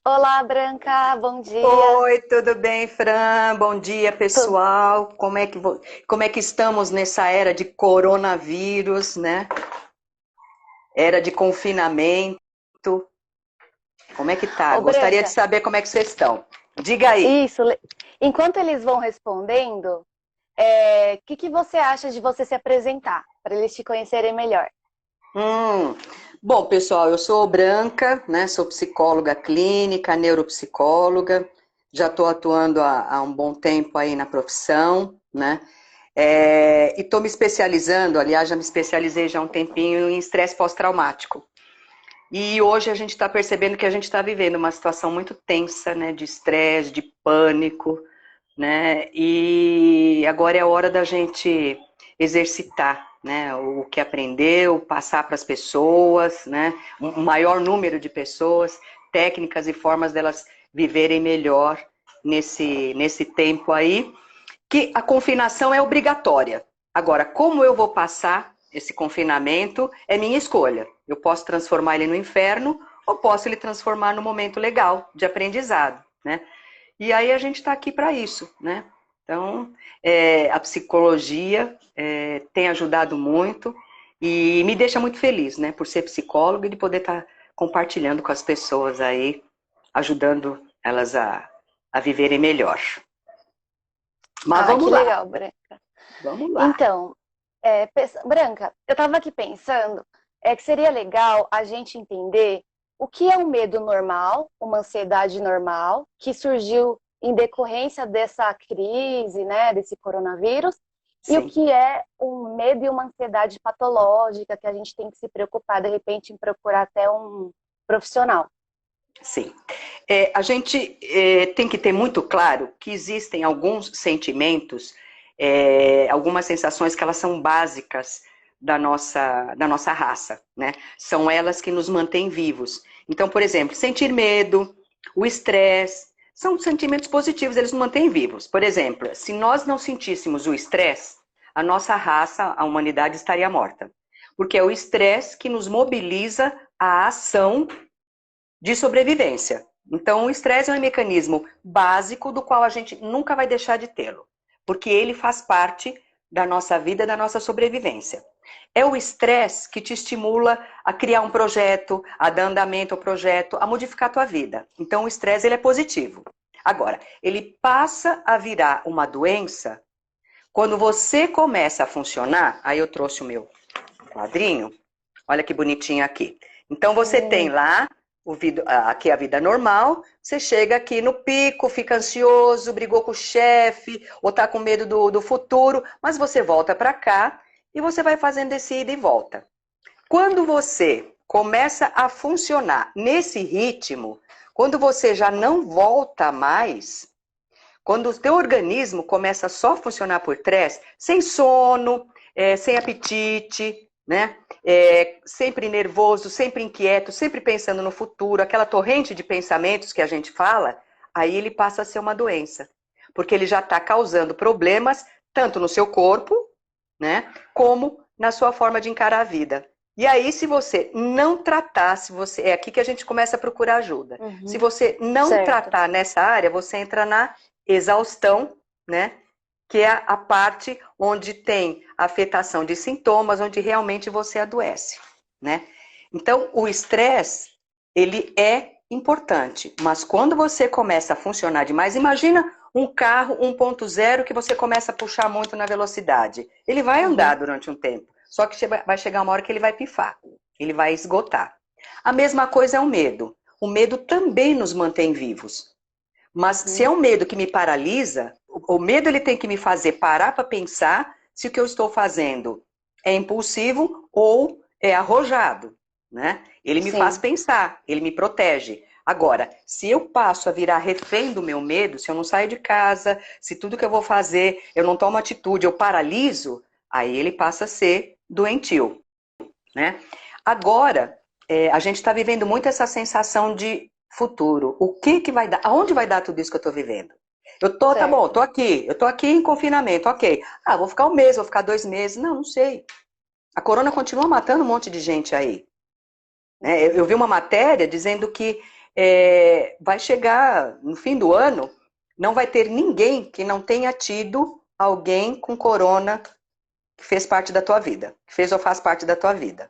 Olá, Branca, bom dia. Oi, tudo bem, Fran? Bom dia, Tu- pessoal. Como é que estamos nessa era de coronavírus, né? Era de confinamento. Como é que tá? Ô, Gostaria de Branca, saber como é que vocês estão. Diga aí. isso. Enquanto eles vão respondendo, o que você acha de você se apresentar, para eles te conhecerem melhor? Hum, Bom, pessoal, eu sou Branca, né? Sou psicóloga clínica, neuropsicóloga. Já estou atuando há um bom tempo aí na profissão, né? E estou me especializando, aliás, já me especializei já há um tempinho em estresse pós-traumático. E hoje a gente está percebendo que a gente está vivendo uma situação muito tensa, né, de estresse, de pânico, né, e agora é a hora da gente exercitar, né, o que aprendeu, passar para as pessoas, né, um maior número de pessoas, técnicas e formas delas viverem melhor nesse tempo aí, que a confinação é obrigatória. Agora, como eu vou passar esse confinamento é minha escolha. Eu posso transformar ele no inferno ou posso ele transformar no momento legal de aprendizado, né? E aí a gente está aqui para isso, né? Então, a psicologia tem ajudado muito e me deixa muito feliz, né? Por ser psicóloga e de poder estar compartilhando com as pessoas aí, ajudando elas a viverem melhor. Mas Ah, vamos que lá, legal, Branca. vamos lá. Então, Branca, eu estava aqui pensando que seria legal a gente entender o que é um medo normal, uma ansiedade normal, que surgiu em decorrência dessa crise, né, desse coronavírus, e o Sim. que é um medo e uma ansiedade patológica que a gente tem que se preocupar, de repente, em procurar até um profissional. Sim. A gente tem que ter muito claro que existem alguns sentimentos, algumas sensações que elas são básicas da nossa raça, né? São elas que nos mantêm vivos. Então, por exemplo, sentir medo, o estresse, são sentimentos positivos, eles nos mantêm vivos. Por exemplo, se nós não sentíssemos o estresse, a nossa raça, a humanidade estaria morta. Porque é o estresse que nos mobiliza à ação de sobrevivência. Então, o estresse é um mecanismo básico do qual a gente nunca vai deixar de tê-lo, porque ele faz parte da nossa vida, da nossa sobrevivência. É o estresse que te estimula a criar um projeto, a dar andamento ao projeto, a modificar a tua vida. Então, o estresse ele é positivo. Agora, ele passa a virar uma doença quando você começa a funcionar. Aí eu trouxe o meu quadrinho. Olha que bonitinho aqui. Então você tem Hum, lá aqui a vida normal, você chega aqui no pico, fica ansioso, brigou com o chefe, ou tá com medo do futuro, mas você volta para cá e você vai fazendo esse ida e volta. Quando você começa a funcionar nesse ritmo, quando você já não volta mais, quando o teu organismo começa só a funcionar por trás, sem sono, sem apetite, né? Sempre nervoso, sempre inquieto, sempre pensando no futuro, aquela torrente de pensamentos que a gente fala, aí ele passa a ser uma doença. Porque ele já está causando problemas tanto no seu corpo, né? Como na sua forma de encarar a vida. E aí, se você não tratar, se você. É aqui que a gente começa a procurar ajuda. Se uhum, você não certo. tratar nessa área, você entra na exaustão, né? Que é a parte onde tem afetação de sintomas, onde realmente você adoece, né? Então, o estresse, ele é importante, mas quando você começa a funcionar demais, imagina um carro 1.0 que você começa a puxar muito na velocidade. Ele vai andar Uhum, durante um tempo, só que vai chegar uma hora que ele vai pifar, ele vai esgotar. A mesma coisa é o medo. O medo também nos mantém vivos. Mas se é uhum, um medo que me paralisa, o medo ele tem que me fazer parar para pensar se o que eu estou fazendo é impulsivo ou é arrojado, né? Ele me faz sim. pensar, ele me protege. Agora, se eu passo a virar refém do meu medo, se eu não saio de casa, se tudo que eu vou fazer eu não tomo atitude, eu paraliso, aí ele passa a ser doentio, né? Agora, a gente está vivendo muito essa sensação de futuro. O que que vai dar? Aonde vai dar tudo isso que eu estou vivendo? Tá bom, Certo. eu tô aqui em confinamento, ok. Ah, vou ficar um mês, vou ficar 2 meses. Não, não sei. A corona continua matando um monte de gente aí, né? Eu vi uma matéria dizendo que vai chegar no fim do ano, não vai ter ninguém que não tenha tido alguém com corona que fez parte da tua vida, que fez ou faz parte da tua vida.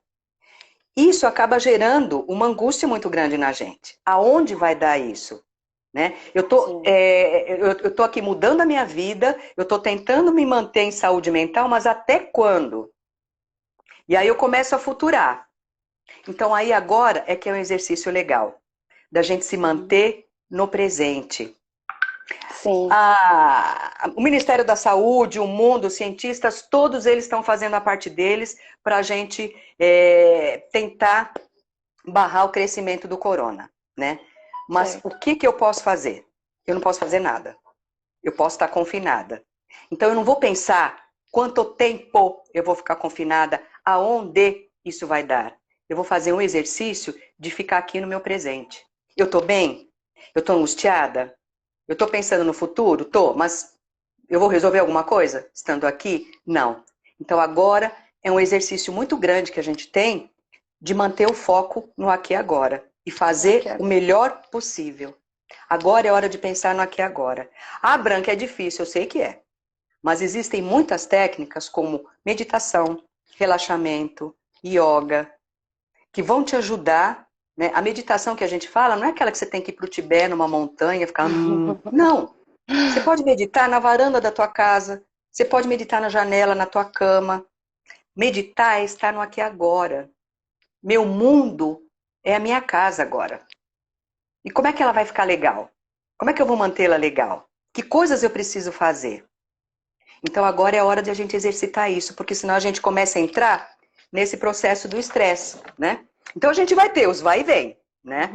Isso acaba gerando uma angústia muito grande na gente. Aonde vai dar isso? Né? Eu tô aqui mudando a minha vida, eu tô tentando me manter em saúde mental, mas até quando? E aí eu começo a futurar. Então aí agora é que é um exercício legal, da gente se manter no presente. Sim. O Ministério da Saúde, o mundo, os cientistas, todos eles estão fazendo a parte deles para a gente tentar barrar o crescimento do corona, né? Mas Certo. o que eu posso fazer? Eu não posso fazer nada. Eu posso estar confinada. Então eu não vou pensar quanto tempo eu vou ficar confinada, aonde isso vai dar. Eu vou fazer um exercício de ficar aqui no meu presente. Eu estou bem? Eu estou angustiada? Eu estou pensando no futuro? Tô, mas eu vou resolver alguma coisa estando aqui? Não. Então agora é um exercício muito grande que a gente tem de manter o foco no aqui e agora e fazer o melhor possível. Agora é hora de pensar no aqui e agora. Ah, Branca, é difícil, eu sei que é. Mas existem muitas técnicas como meditação, relaxamento, yoga, que vão te ajudar, né? A meditação que a gente fala não é aquela que você tem que ir para o Tibete, numa montanha, ficar... Não. Você pode meditar na varanda da tua casa, você pode meditar na janela, na tua cama. Meditar é estar no aqui e agora. Meu mundo é a minha casa agora. E como é que ela vai ficar legal? Como é que eu vou mantê-la legal? Que coisas eu preciso fazer? Então agora é a hora de a gente exercitar isso, porque senão a gente começa a entrar nesse processo do estresse, né? Então a gente vai ter os vai e vem, né?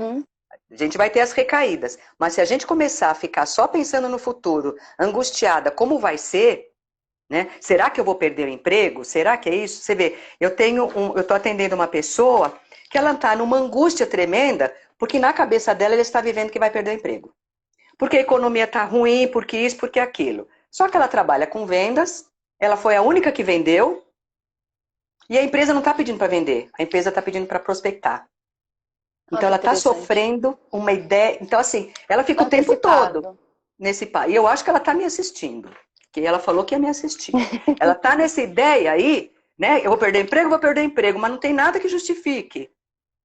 A gente vai ter as recaídas. Mas se a gente começar a ficar só pensando no futuro, angustiada, como vai ser, né? Será que eu vou perder o emprego? Será que é isso? Você vê, eu estou atendendo uma pessoa que ela está numa angústia tremenda, porque na cabeça dela ela está vivendo que vai perder o emprego. Porque a economia está ruim, porque isso, porque aquilo. Só que ela trabalha com vendas, ela foi a única que vendeu, e a empresa não está pedindo para vender, a empresa está pedindo para prospectar. Então ela está sofrendo uma ideia. Então, assim, ela fica o tempo todo nesse país. E eu acho que ela está me assistindo. Que ela falou que ia me assistir. Ela está nessa ideia aí, né? Eu vou perder emprego, mas não tem nada que justifique.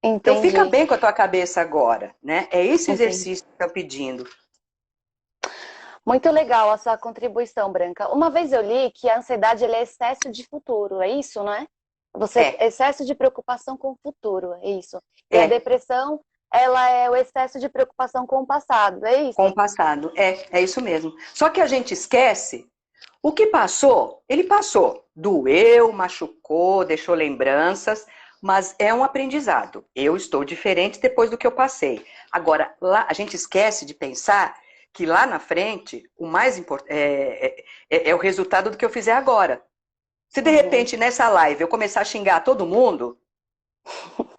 Entendi. Então fica bem com a tua cabeça agora, né? É esse exercício que eu tô pedindo. Muito legal a sua contribuição, Branca. Uma vez eu li que a ansiedade é excesso de futuro, é isso, não é? Excesso de preocupação com o futuro, é isso. E a depressão, ela é o excesso de preocupação com o passado, é isso? Com o passado, é isso mesmo. Só que a gente esquece, o que passou, ele passou. Doeu, machucou, deixou lembranças, mas é um aprendizado. Eu estou diferente depois do que eu passei. Agora, lá, a gente esquece de pensar que lá na frente, o mais importante é o resultado do que eu fizer agora. Se de repente nessa live eu começar a xingar todo mundo,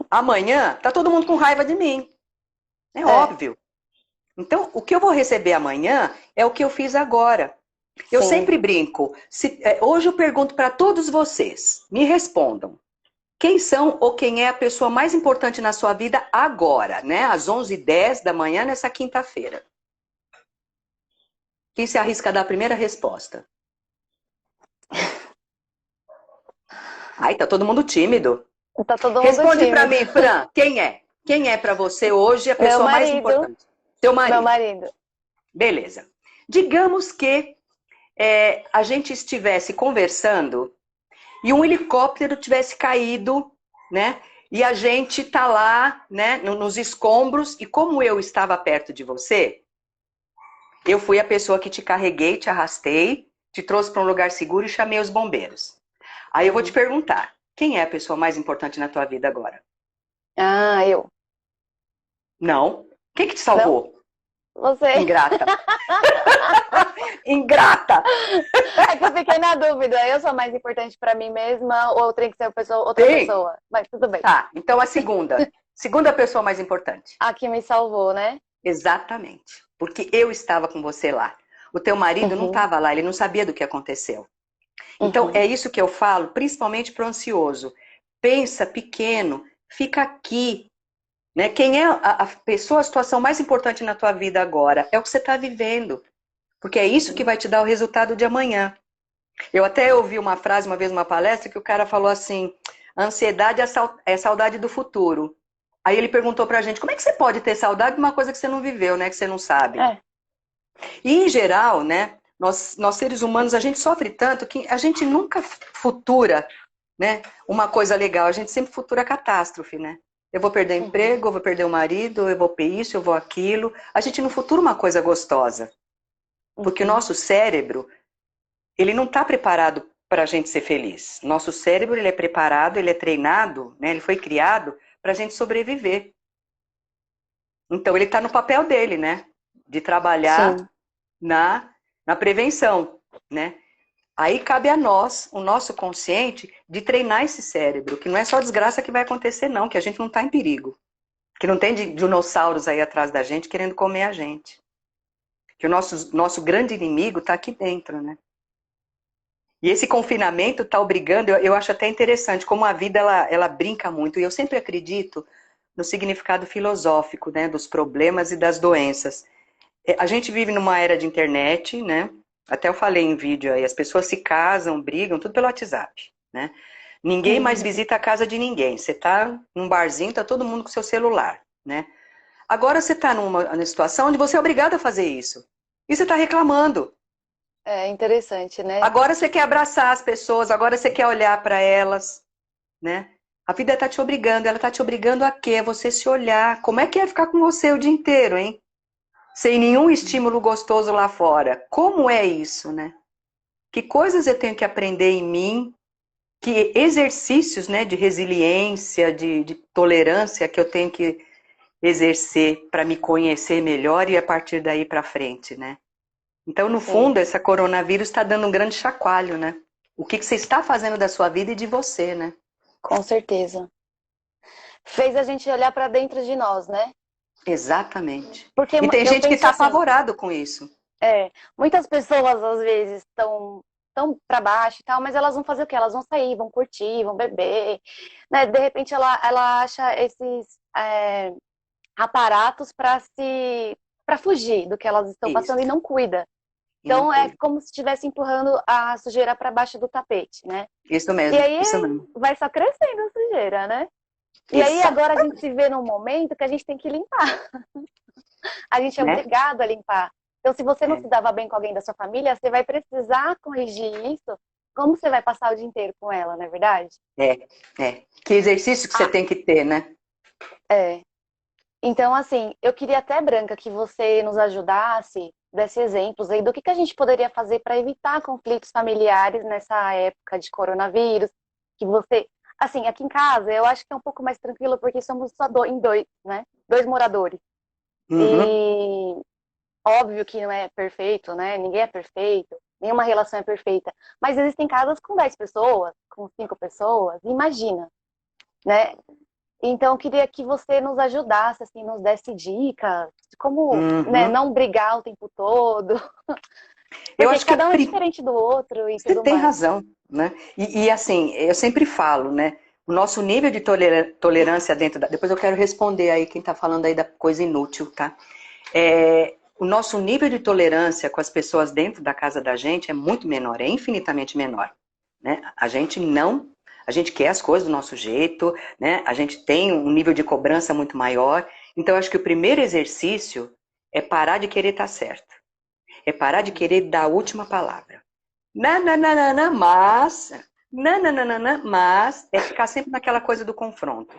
amanhã tá todo mundo com raiva de mim. É óbvio. Então, o que eu vou receber amanhã é o que eu fiz agora. Eu sempre brinco. Hoje eu pergunto para todos vocês, me respondam. Quem são ou quem é a pessoa mais importante na sua vida agora, né? Às 11h10 da manhã, nessa quinta-feira. Quem se arrisca a dar a primeira resposta? Ai, tá todo mundo tímido. Tá todo mundo Responde tímido. para mim, Fran, quem é? Quem é para você hoje a pessoa mais importante? Teu marido. Meu marido. Beleza. Digamos que a gente estivesse conversando e um helicóptero tivesse caído, né? E a gente tá lá, né, nos escombros, e como eu estava perto de você, eu fui a pessoa que te carreguei, te arrastei, te trouxe para um lugar seguro e chamei os bombeiros. Aí eu vou te perguntar, quem é a pessoa mais importante na tua vida agora? Ah, eu. Não. Quem que te salvou? Não? Você. Ingrata. Ingrata. É que eu fiquei na dúvida. Eu sou mais importante pra mim mesma ou tem que ser outra pessoa? Mas tudo bem. Tá, então a segunda. Segunda pessoa mais importante. A que me salvou, né? Exatamente. Porque eu estava com você lá. O teu marido não estava lá, ele não sabia do que aconteceu. Então, é isso que eu falo, principalmente pro ansioso. Pensa pequeno, fica aqui. né? Quem é a pessoa, a situação mais importante na tua vida agora? É o que você está vivendo. Porque é isso que vai te dar o resultado de amanhã. Eu até ouvi uma frase uma vez numa palestra que o cara falou assim: a ansiedade é saudade do futuro. Aí ele perguntou pra gente: como é que você pode ter saudade de uma coisa que você não viveu, né? Que você não sabe. É. E em geral, né? Nós seres humanos, a gente sofre tanto que a gente nunca futura, né? Uma coisa legal. A gente sempre futura catástrofe, né? Eu vou perder emprego, eu vou perder o marido, eu vou per isso, eu vou aquilo. A gente não futura uma coisa gostosa. Porque o nosso cérebro, ele não está preparado para a gente ser feliz. Nosso cérebro, ele é preparado, ele é treinado, né? Ele foi criado para a gente sobreviver. Então, ele está no papel dele, né? De trabalhar na prevenção, né? Aí cabe a nós, o nosso consciente, de treinar esse cérebro, que não é só desgraça que vai acontecer, não, que a gente não está em perigo. Que não tem dinossauros aí atrás da gente querendo comer a gente. Que o nosso grande inimigo está aqui dentro, né? E esse confinamento está obrigando, eu acho até interessante, como a vida ela brinca muito. E eu sempre acredito no significado filosófico, né, dos problemas e das doenças. A gente vive numa era de internet, né? Até eu falei em vídeo aí, as pessoas se casam, brigam, tudo pelo WhatsApp, né? Ninguém mais visita a casa de ninguém. Você tá num barzinho, tá todo mundo com seu celular, né? Agora você tá numa situação onde você é obrigado a fazer isso. E você tá reclamando. É interessante, né? Agora você quer abraçar as pessoas, agora você quer olhar para elas, né? A vida tá te obrigando, ela tá te obrigando a quê? A você se olhar. Como é que é ficar com você o dia inteiro, hein? Sem nenhum estímulo gostoso lá fora. Como é isso, né? Que coisas eu tenho que aprender em mim? Que exercícios, né, de resiliência, de tolerância que eu tenho que exercer para me conhecer melhor e a partir daí para frente, né? Então, no fundo, essa coronavírus está dando um grande chacoalho, né? O que você está fazendo da sua vida e de você, né? Com certeza. Fez a gente olhar para dentro de nós, né? Exatamente. Porque E tem eu gente que penso está assim, apavorado com isso. muitas pessoas às vezes estão tão para baixo e tal, mas elas vão fazer o quê? Elas vão sair, vão curtir, vão beber, né? De repente ela acha esses aparatos para fugir do que elas estão Isso. passando e não cuida. E não Então é cuida. como se estivesse empurrando a sujeira para baixo do tapete, né? Isso E mesmo, aí isso mesmo. vai só crescendo a sujeira, né? E aí Exato, agora a gente se vê num momento que a gente tem que limpar. A gente é né? obrigado a limpar. Então, se você não É, se dava bem com alguém da sua família, você vai precisar corrigir isso. Como você vai passar o dia inteiro com ela, não é verdade? é, é. Que exercício que você Ah, tem que ter, né? é. Então, assim, eu queria até, Branca, que você nos ajudasse, desse exemplos aí do que a gente poderia fazer para evitar conflitos familiares nessa época de coronavírus. Que você, assim, aqui em casa, eu acho que é um pouco mais tranquilo porque somos só em dois, né? Dois moradores. Uhum. E óbvio que não é perfeito, né? Ninguém é perfeito, nenhuma relação é perfeita. Mas existem casas com 10 pessoas, com 5 pessoas, imagina, né? Então, eu queria que você nos ajudasse, assim, nos desse dicas de como, né, Uhum. não brigar o tempo todo, Eu porque acho que cada um é diferente do outro e você tudo tem mais. razão, né? E assim, eu sempre falo, né? O nosso nível de tolerância dentro da... Depois eu quero responder aí quem está falando aí da coisa inútil, tá? O nosso nível de tolerância com as pessoas dentro da casa da gente é muito menor, é infinitamente menor, né? A gente quer as coisas do nosso jeito, né? A gente tem um nível de cobrança muito maior. Então, eu acho que o primeiro exercício é parar de querer estar certo. É parar de querer dar a última palavra. Nananana, mas, é ficar sempre naquela coisa do confronto.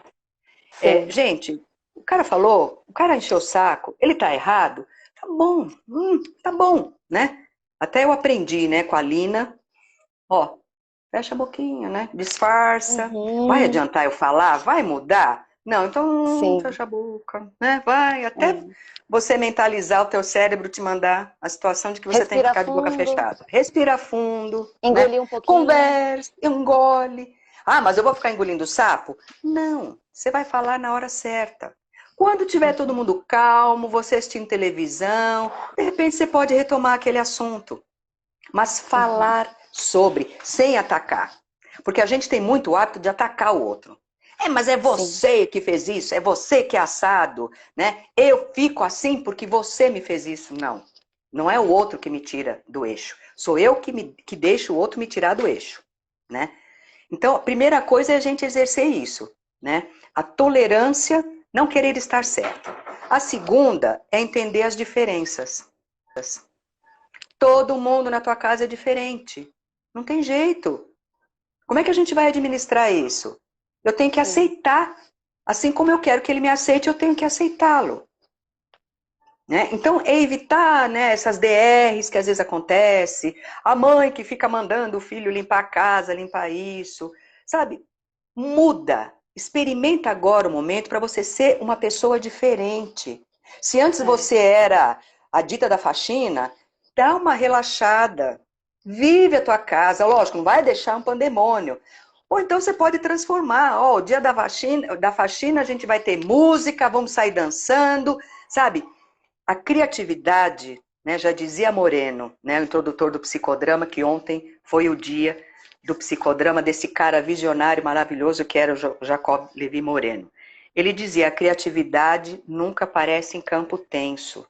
Sim. Gente, o cara falou, o cara encheu o saco, ele tá errado, tá bom, né? Até eu aprendi, né, com a Lina, ó, fecha a boquinha, né? Disfarça. Vai Uhum. adiantar eu falar? Vai mudar? Não, então Sim. fecha a boca, né? Vai, até É. você mentalizar o teu cérebro te mandar a situação de que você tem que Respira ficar de boca fundo, fechada. Respira fundo, né? engolir um pouquinho. Conversa, engole. Ah, mas eu vou ficar engolindo sapo? Não, você vai falar na hora certa. Quando tiver todo Uhum. mundo calmo, você assistindo televisão, de repente você pode retomar aquele assunto. Mas Uhum. falar sobre, sem atacar. Porque a gente tem muito hábito de atacar o outro. Mas é Sim, você que fez isso, é você que é assado, né? Eu fico assim porque você me fez isso. Não, não é o outro que me tira do eixo. Sou eu que deixo o outro me tirar do eixo, né? Então, a primeira coisa é a gente exercer isso, né? A tolerância, não querer estar certo. A segunda é entender as diferenças. Todo mundo na tua casa é diferente. Não tem jeito. Como é que a gente vai administrar isso? Eu tenho que sim. aceitar. Assim como eu quero que ele me aceite, eu tenho que aceitá-lo. Né? Então, é evitar, né, essas DRs que às vezes acontece, a mãe que fica mandando o filho limpar a casa, limpar isso, sabe? Muda. Experimenta agora o momento para você ser uma pessoa diferente. Se antes É. você era a dita da faxina, dá uma relaxada. Vive a tua casa. Lógico, não vai deixar um pandemônio. Ou então você pode transformar. Ó, o dia da faxina a gente vai ter música, vamos sair dançando, sabe? A criatividade, né, já dizia Moreno, né, o introdutor do psicodrama, que ontem foi o dia do psicodrama desse cara visionário maravilhoso que era o Jacob Levi Moreno. Ele dizia, a criatividade nunca aparece em campo tenso.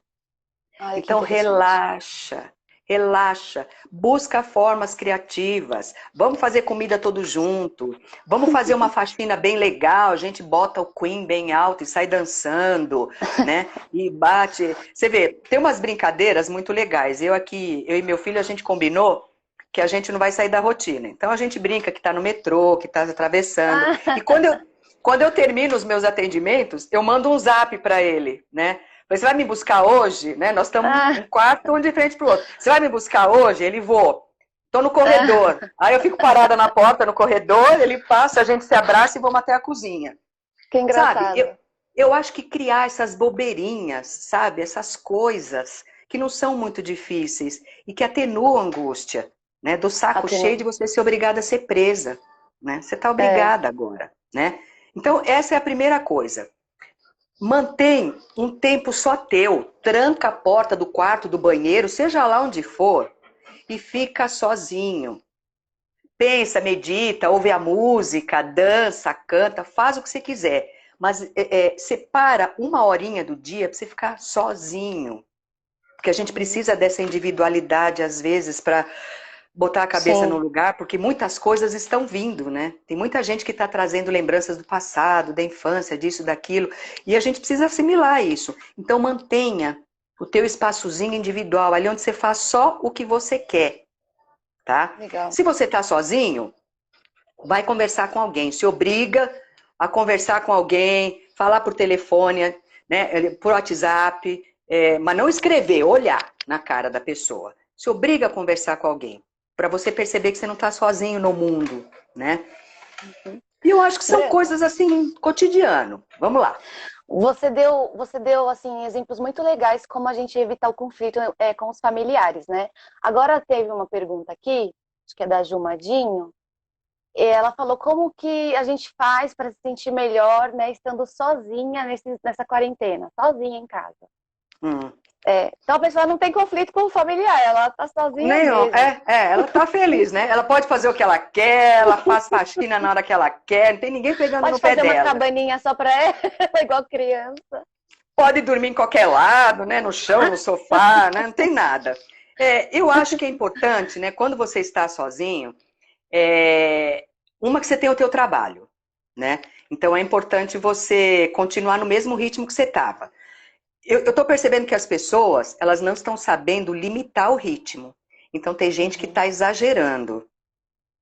Ai, que Então interessante. relaxa, relaxa, busca formas criativas. Vamos fazer comida todo junto. Vamos fazer uma faxina bem legal. A gente bota o Queen bem alto e sai dançando, né? E bate. Você vê, tem umas brincadeiras muito legais. Eu e meu filho, a gente combinou que a gente não vai sair da rotina. Então a gente brinca que está no metrô, que está atravessando. E Ah, quando eu termino os meus atendimentos, eu mando um zap para ele, né? Você vai me buscar hoje, né? Nós estamos um ah, quarto, um de frente para o outro. Você vai me buscar hoje? Ele vou. Estou no ah. corredor. Aí eu fico parada na porta, no corredor, ele passa, a gente se abraça e vamos até a cozinha. Que Sabe? engraçado. Eu acho que criar essas bobeirinhas, sabe? Essas coisas que não são muito difíceis e que atenuam a angústia, né? Do saco cheio de Atenu. você ser obrigada a ser presa, né? Você está É, obrigada agora, né? Então, essa é a primeira coisa. Mantém um tempo só teu, tranca a porta do quarto, do banheiro, seja lá onde for, e fica sozinho. Pensa, medita, ouve a música, dança, canta, faz o que você quiser. Mas separa uma horinha do dia para você ficar sozinho. Porque a gente uhum. precisa dessa individualidade, às vezes, para botar a cabeça no Sim, lugar, porque muitas coisas estão vindo, né? Tem muita gente que está trazendo lembranças do passado, da infância, disso, daquilo, e a gente precisa assimilar isso. Então mantenha o teu espaçozinho individual, ali onde você faz só o que você quer, tá? legal. Se você está sozinho, vai conversar com alguém, se obriga a conversar com alguém, falar por telefone, né, por WhatsApp, mas não escrever, olhar na cara da pessoa. Se obriga a conversar com alguém, para você perceber que você não está sozinho no mundo, né? Uhum. E eu acho que são Branca, coisas assim, cotidiano. Vamos lá. você deu assim exemplos muito legais como a gente evitar o conflito com os familiares, né? Agora teve uma pergunta aqui, acho que é da Jumadinho. Ela falou como que a gente faz para se sentir melhor, né, estando sozinha nessa quarentena, sozinha em casa. Hum. Então a pessoa não tem conflito com o familiar, ela tá sozinha Nenhum. mesmo. Ela tá feliz, né? Ela pode fazer o que ela quer, ela faz faxina na hora que ela quer, não tem ninguém pegando no Pode pé fazer uma dela. cabaninha só para ela, igual criança. Pode dormir em qualquer lado, né? No chão, no sofá, né? Não tem nada. Eu acho que é importante, né? Quando você está sozinho, uma que você tem o teu trabalho, né? Então é importante você continuar no mesmo ritmo que você estava. Eu estou percebendo que as pessoas, elas não estão sabendo limitar o ritmo. Então tem gente que Uhum. está exagerando.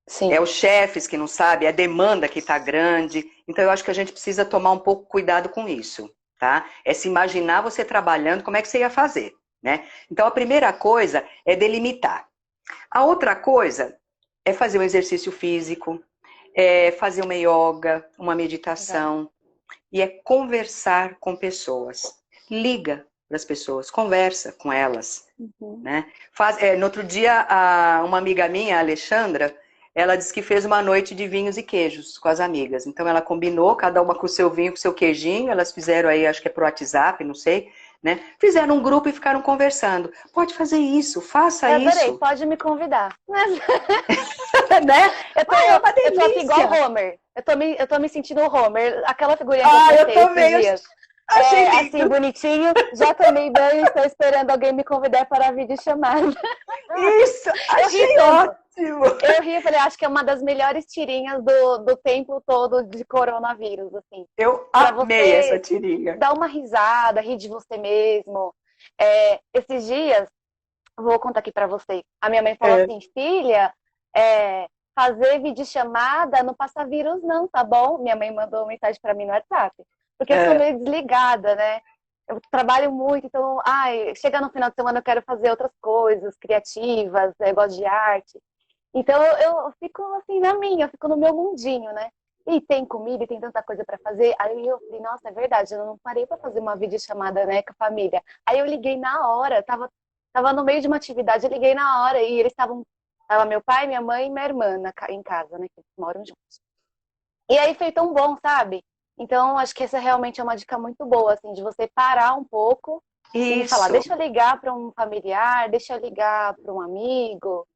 É Sim, os chefes que não sabem, é a demanda que está grande. Então eu acho que a gente precisa tomar um pouco cuidado com isso, tá? É se imaginar você trabalhando, como é que você ia fazer, né? Então a primeira coisa é delimitar. A outra coisa é fazer um exercício físico, é fazer uma yoga, uma legal. meditação, e é conversar com pessoas. Liga para as pessoas, conversa com elas, Uhum. né? No outro dia, uma amiga minha, a Alexandra, ela disse que fez uma noite de vinhos e queijos com as amigas. Então ela combinou, cada uma com o seu vinho, com o seu queijinho, elas fizeram aí, acho que é pro WhatsApp, não sei, né? Fizeram um grupo e ficaram conversando. Pode fazer isso, faça Eu adorei, isso. pode me convidar. Né? É uma Eu tô aqui igual delícia. o Homer. Eu tô me sentindo o Homer. Aquela figurinha que eu Ah, eu postei esses também, eu dias. achei Assim, lindo. bonitinho. Já tomei banho, estou esperando alguém me convidar para a videochamada. Isso, Eu ri achei tanto. ótimo. Eu ri, falei, acho que é uma das melhores tirinhas do tempo todo de coronavírus, assim. Eu Para amei essa você tirinha. dar uma risada, rir de você mesmo. Esses dias, vou contar aqui para vocês. A minha mãe falou É, assim, filha, é, fazer videochamada não passa vírus não, tá bom? Minha mãe mandou uma mensagem para mim no WhatsApp. Porque eu sou é. meio desligada, né? Eu trabalho muito, então, chega no final de semana eu quero fazer outras coisas criativas, gosto de arte. Então eu fico assim na minha, eu fico no meu mundinho, né? E tem comida, e tem tanta coisa para fazer. Aí eu falei, nossa, é verdade, eu não parei para fazer uma videochamada, né, com a família. Aí eu liguei na hora, tava no meio de uma atividade, eu liguei na hora e eles tava meu pai, minha mãe e minha irmã em casa, né, que moram juntos. E aí foi tão bom, sabe? Então acho que essa realmente é uma dica muito boa, assim, de você parar um pouco e falar, Isso, deixa eu ligar para um familiar, deixa eu ligar para um amigo.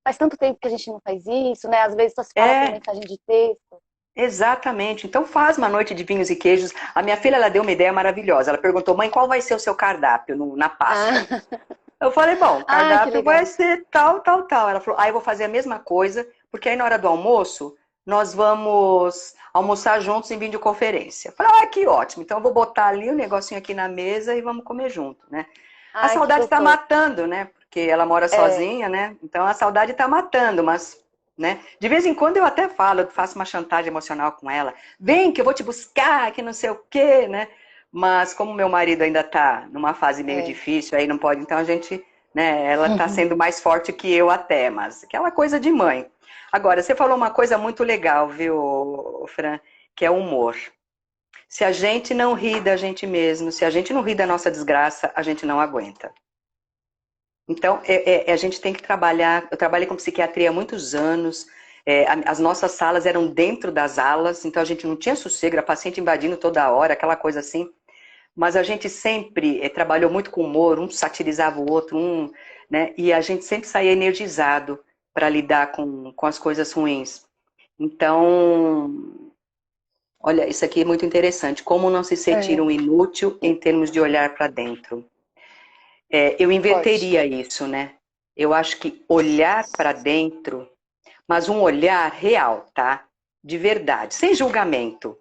Faz tanto tempo que a gente não faz isso, né? Às vezes só se fala por é, mensagem de texto. exatamente. Então faz uma noite de vinhos e queijos. A minha filha, ela deu uma ideia maravilhosa. Ela perguntou, mãe, qual vai ser o seu cardápio na Páscoa? Ah, Eu falei, bom, o que cardápio vai legal. ser tal, tal, tal. Ela falou, eu vou fazer a mesma coisa, porque aí na hora do almoço, nós vamos almoçar juntos em videoconferência. Eu falei, que ótimo. Então eu vou botar ali o negocinho aqui na mesa e vamos comer junto, né? A Que saudade está gostoso. matando, né? Porque ela mora É. sozinha, né? Então a saudade está matando, mas, né? De vez em quando eu até falo, eu faço uma chantagem emocional com ela. Vem que eu vou te buscar, que não sei o quê, né? Mas como meu marido ainda está numa fase meio É. difícil, aí não pode, então a gente, né? Ela está sendo mais forte que eu até, mas aquela coisa de mãe. Agora, você falou uma coisa muito legal, viu, Fran? Que é o humor. Se a gente não ri da gente mesmo, se a gente não ri da nossa desgraça, a gente não aguenta. Então, a gente tem que trabalhar. Eu trabalhei com psiquiatria há muitos anos. As nossas salas eram dentro das alas, então a gente não tinha sossego, era paciente invadindo toda hora, aquela coisa assim. Mas a gente sempre trabalhou muito com humor, um satirizava o outro, né? E a gente sempre saía energizado para lidar com as coisas ruins. Então, olha, isso aqui é muito interessante. Como não se sentir É. um inútil em termos de olhar para dentro? Eu Forte. inverteria isso, né? Eu acho que olhar para dentro, mas um olhar real, tá? De verdade, sem julgamento.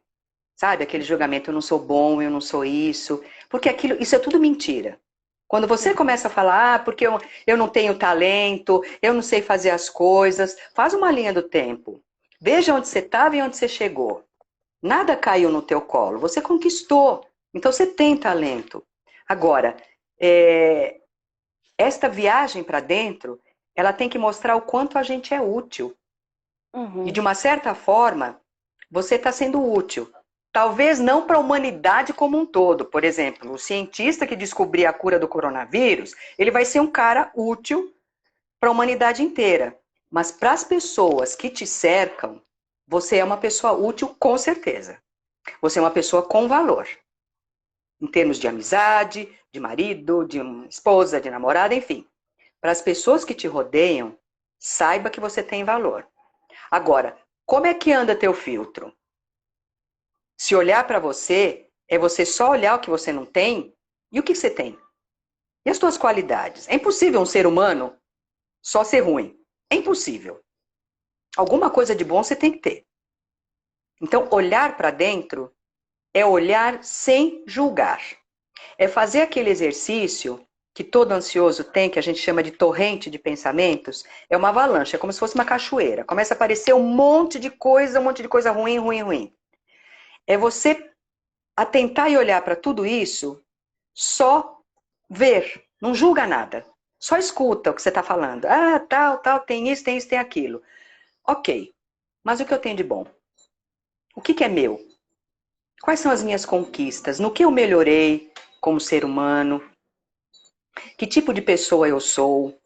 Sabe, aquele julgamento, eu não sou bom, eu não sou isso. Porque isso é tudo mentira. Quando você Uhum. começa a falar, porque eu não tenho talento, eu não sei fazer as coisas, faz uma linha do tempo. Veja onde você estava e onde você chegou. Nada caiu no teu colo, você conquistou. Então você tem talento. Agora, é, esta viagem para dentro, ela tem que mostrar o quanto a gente é útil. E de Uhum. uma certa forma, você está sendo útil. Talvez não para a humanidade como um todo. Por exemplo, o cientista que descobrir a cura do coronavírus, ele vai ser um cara útil para a humanidade inteira. Mas para as pessoas que te cercam, você é uma pessoa útil com certeza. Você é uma pessoa com valor. Em termos de amizade, de marido, de esposa, de namorada, enfim. Para as pessoas que te rodeiam, saiba que você tem valor. Agora, como é que anda teu filtro? Se olhar para você, é você só olhar o que você não tem e o que você tem. E as tuas qualidades. É impossível um ser humano só ser ruim. É impossível. Alguma coisa de bom você tem que ter. Então, olhar para dentro é olhar sem julgar. É fazer aquele exercício que todo ansioso tem, que a gente chama de torrente de pensamentos, é uma avalanche, é como se fosse uma cachoeira. Começa a aparecer um monte de coisa ruim, ruim, ruim. É você atentar e olhar para tudo isso, só ver, não julga nada. Só escuta o que você está falando. Ah, tal, tal, tem isso, tem aquilo. Ok, mas o que eu tenho de bom? O que é meu? Quais são as minhas conquistas? No que eu melhorei como ser humano? Que tipo de pessoa eu sou?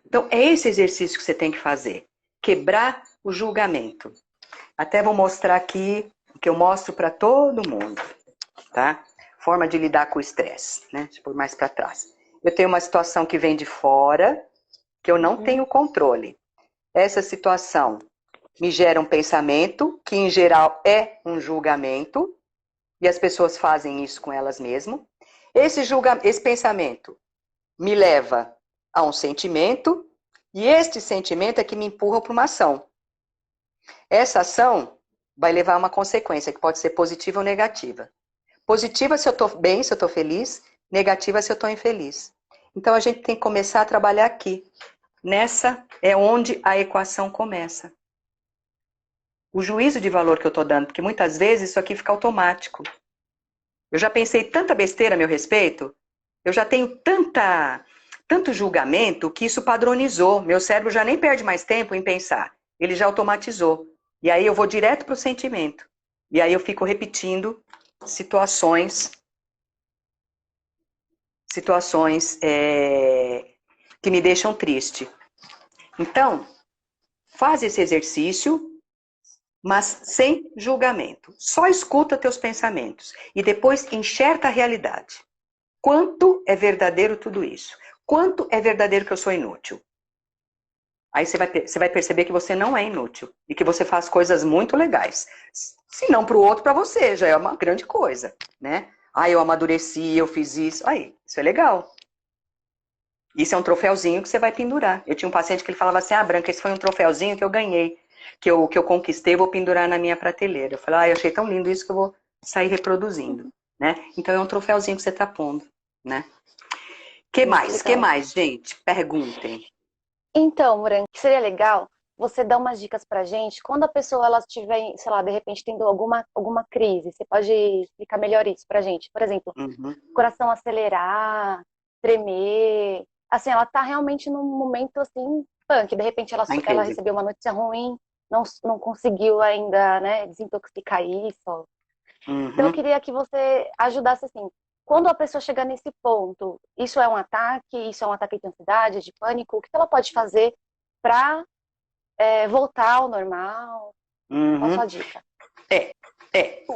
Então, é esse exercício que você tem que fazer. Quebrar o julgamento. Até vou mostrar aqui o que eu mostro para todo mundo, tá? forma de lidar com o estresse, né? Deixa eu pôr mais para trás. Eu tenho uma situação que vem de fora, que eu não tenho controle. Essa situação me gera um pensamento, que em geral é um julgamento, e as pessoas fazem isso com elas mesmas. Esse pensamento me leva a um sentimento, e este sentimento é que me empurra para uma ação. Essa ação vai levar a uma consequência, que pode ser positiva ou negativa. Positiva se eu estou bem, se eu estou feliz, negativa se eu estou infeliz. Então a gente tem que começar a trabalhar aqui. Nessa é onde a equação começa. O juízo de valor que eu estou dando, porque muitas vezes isso aqui fica automático. Eu já pensei tanta besteira a meu respeito, eu já tenho tanto julgamento que isso padronizou. Meu cérebro já nem perde mais tempo em pensar. Ele já automatizou. E aí eu vou direto para o sentimento. E aí eu fico repetindo situações que me deixam triste. Então, faz esse exercício, mas sem julgamento. Só escuta teus pensamentos e depois enxerta a realidade. Quanto é verdadeiro tudo isso? Quanto é verdadeiro que eu sou inútil? Aí você vai perceber que você não é inútil e que você faz coisas muito legais. Se não para o outro, para você, já é uma grande coisa, né? Ah, eu amadureci, eu fiz isso. Aí, isso é legal. Isso é um troféuzinho que você vai pendurar. Eu tinha um paciente que ele falava assim, Branca, esse foi um troféuzinho que eu ganhei, que eu conquistei, vou pendurar na minha prateleira. Eu falei, eu achei tão lindo isso que eu vou sair reproduzindo, né? Então é um troféuzinho que você está pondo, né? Que mais, gente? Perguntem. Então, Moran, seria legal você dar umas dicas pra gente quando a pessoa ela estiver, sei lá, de repente tendo alguma crise. Você pode explicar melhor isso pra gente? Por exemplo, coração acelerar, tremer. Assim, ela tá realmente num momento assim, punk. De repente ela recebeu uma notícia ruim, não conseguiu ainda, né, desintoxicar isso. Então eu queria que você ajudasse assim. Quando a pessoa chegar nesse ponto, isso é um ataque? Isso é um ataque de ansiedade, de pânico? O que ela pode fazer para voltar ao normal? Qual a sua dica?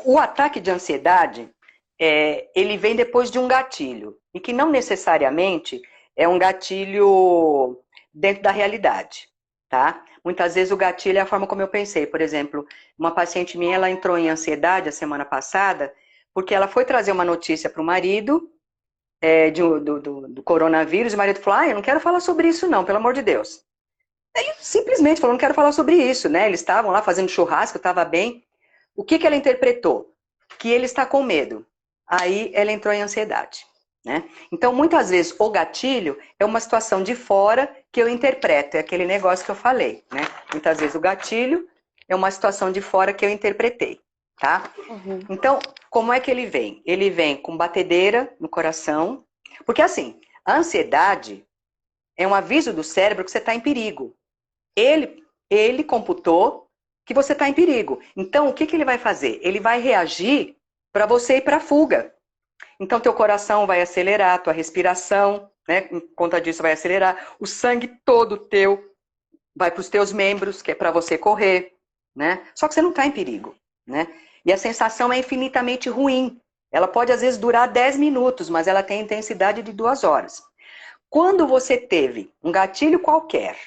O ataque de ansiedade, ele vem depois de um gatilho. E que não necessariamente é um gatilho dentro da realidade, tá? Muitas vezes o gatilho é a forma como eu pensei. Por exemplo, uma paciente minha, ela entrou em ansiedade a semana passada, porque ela foi trazer uma notícia para o marido do coronavírus, e o marido falou, eu não quero falar sobre isso não, pelo amor de Deus. Ele simplesmente falou, não quero falar sobre isso, né? Eles estavam lá fazendo churrasco, estava bem. O que ela interpretou? Que ele está com medo. Aí ela entrou em ansiedade, né? Então, muitas vezes, o gatilho é uma situação de fora que eu interpreto, é aquele negócio que eu falei, né? Muitas vezes o gatilho é uma situação de fora que eu interpretei, tá? Então, como é que ele vem? Ele vem com batedeira no coração, porque assim, a ansiedade é um aviso do cérebro que você está em perigo. Ele computou que você está em perigo. Então, o que ele vai fazer? Ele vai reagir para você ir para a fuga. Então, teu coração vai acelerar, tua respiração, né, por conta disso vai acelerar, o sangue todo teu vai para os teus membros, que é para você correr, né? Só que você não está em perigo, né? E a sensação é infinitamente ruim. Ela pode, às vezes, durar 10 minutos, mas ela tem intensidade de 2 horas. Quando você teve um gatilho qualquer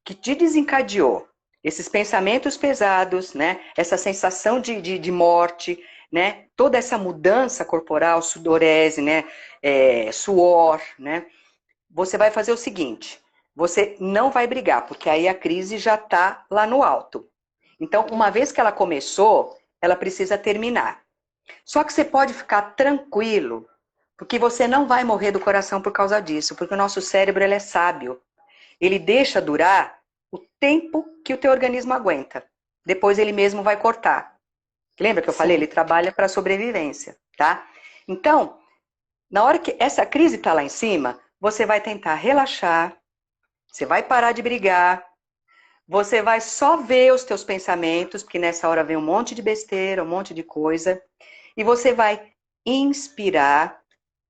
que te desencadeou esses pensamentos pesados, né? Essa sensação de morte, né? Toda essa mudança corporal, sudorese, né? Suor, né? Você vai fazer o seguinte, você não vai brigar, porque aí a crise já está lá no alto. Então, uma vez que ela começou, ela precisa terminar. Só que você pode ficar tranquilo, porque você não vai morrer do coração por causa disso, porque o nosso cérebro ele é sábio. Ele deixa durar o tempo que o teu organismo aguenta. Depois ele mesmo vai cortar. Lembra que eu falei? Ele trabalha para a sobrevivência, tá? Então, na hora que essa crise está lá em cima, você vai tentar relaxar, você vai parar de brigar, você vai só ver os teus pensamentos, porque nessa hora vem um monte de besteira, um monte de coisa, e você vai inspirar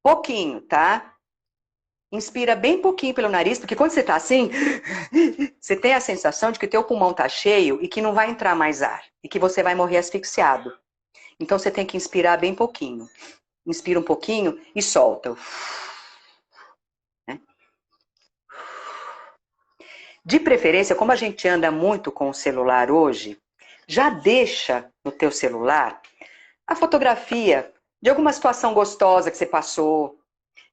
pouquinho, tá? Inspira bem pouquinho pelo nariz, porque quando você tá assim, você tem a sensação de que o teu pulmão tá cheio e que não vai entrar mais ar, e que você vai morrer asfixiado. Então você tem que inspirar bem pouquinho. inspira um pouquinho e solta. Né? De preferência, como a gente anda muito com o celular hoje, já deixa no teu celular a fotografia de alguma situação gostosa que você passou,